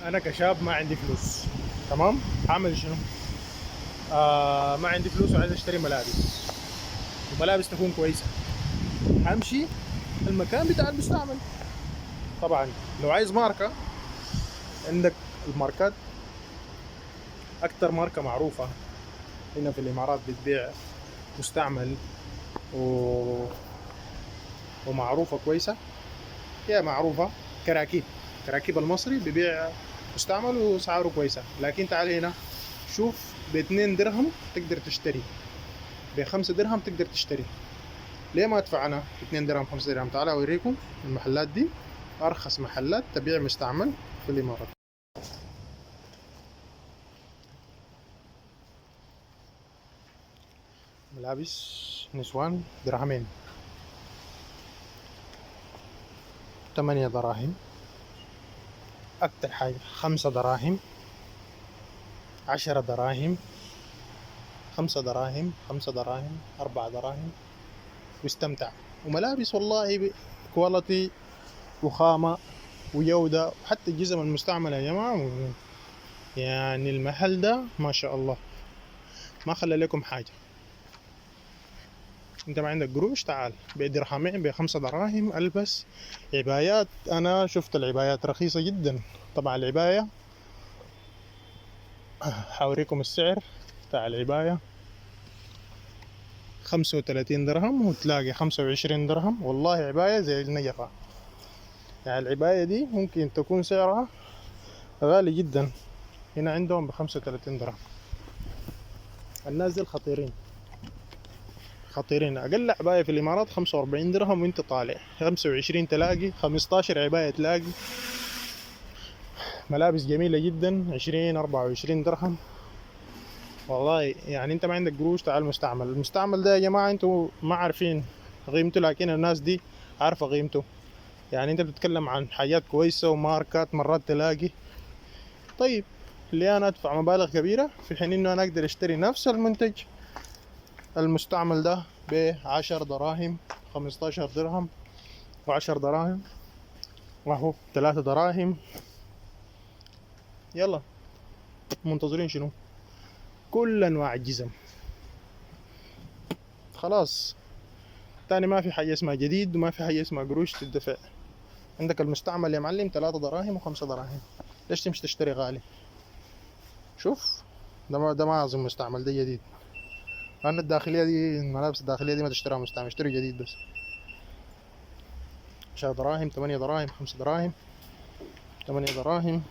انا كشاب ما عندي فلوس، تمام. هعمل شنو؟ ما عندي فلوس وعايز اشتري ملابس، وملابس تكون كويسه. همشي المكان بتاع المستعمل. طبعا لو عايز ماركه، عندك الماركات. اكتر ماركه معروفه هنا في الامارات بتبيع مستعمل و... ومعروفه كويسه، هي معروفه كراكيب. كراكيب المصري ببيع مستعمل واسعاره كويسه. لكن تعال هنا شوف، ب2 درهم تقدر تشتري، ب5 درهم تقدر تشتري. ليه ما ادفع انا 2 درهم 5 درهم؟ تعال اوريكم المحلات دي، ارخص محلات تبيع مستعمل في الامارات. ملابس نسوان درهمين، 8 دراهم. اكتر حاجة 5 دراهم، 10 دراهم، 5 دراهم، 5 دراهم، 4 دراهم، واستمتع. وملابس والله كواليتي وخامة وجودة، وحتى الجزم المستعملة يا جماعة. يعني المحل ده ما شاء الله ما خلى لكم حاجة. انت ما عندك قروش، تعال بدرهمين ب5 دراهم البس عبايات. انا شفت العبايات رخيصة جدا. طبعا العباية حوريكم السعر بتاع العباية، 35 درهم وتلاقي 25 درهم. والله عباية زي النجفة. يعني العباية دي ممكن تكون سعرها غالي جدا، هنا عندهم ب35 درهم. الناس دي الخطيرين خطيرين. اقل عباية في الامارات 45 درهم وانت طالع، 25 تلاقي، 15 عباية تلاقي. ملابس جميلة جدا، 20 24 درهم. والله يعني انت ما عندك قروش، تعال مستعمل. المستعمل ده يا جماعة انتوا ما عارفين قيمته، لكن الناس دي عارفة قيمته. يعني انت بتتكلم عن حاجات كويسة وماركات، مرات تلاقي. طيب اللي انا ادفع مبالغ كبيرة في حين انه انا اقدر اشتري نفس المنتج المستعمل ده ب10 دراهم، 15 درهم، و10 دراهم، واهو 3 دراهم. يلا منتظرين شنو؟ كل انواع الجزم خلاص. تاني ما في حاجة اسمها جديد، وما في حاجة اسمها قروش تدفع. عندك المستعمل يا معلم 3 دراهم و5 دراهم. ليش تمشي تشتري غالي؟ شوف، ده ما اظن مستعمل، ده جديد. لأن الداخلية دي، الملابس الداخلية دي ما تشتريها مستعمل، اشتري جديد بس. 10 دراهم، 8 دراهم، 5 دراهم، 8 دراهم.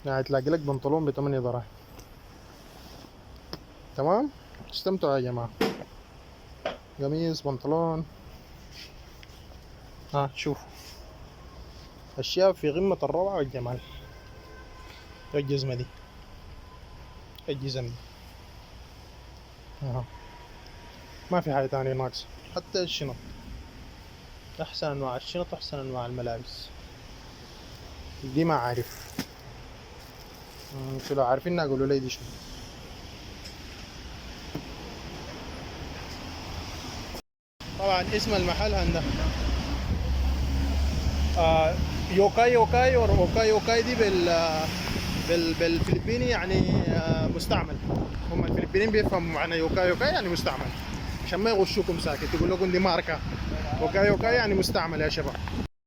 يعني تلاقي لك بنطلون ب8 دراهم. تمام، استمتعوا يا جماعة. قميص، بنطلون. شوفوا أشياء في قمة الروعة والجمال. الجزمة دي، الجزم دي، ما في حاجة تانية ناقصة. حتى الشنط، أحسن أنواع الشنط، أحسن أنواع الملابس دي ما عارف. شو لو عارفين قولوا لي دي شنو. طبعا اسم المحل هنده يوكاي يوكاي، اوكاي يوكاي دي بالفلبيني يعني مستعمل. هم الفلبينيين بيفهموا معنى يوكاي يوكاي يعني مستعمل، عشان ما يغشوكم ساكت. يقول لكم دي ماركة. يوكاي يوكاي يعني مستعمل يا شباب.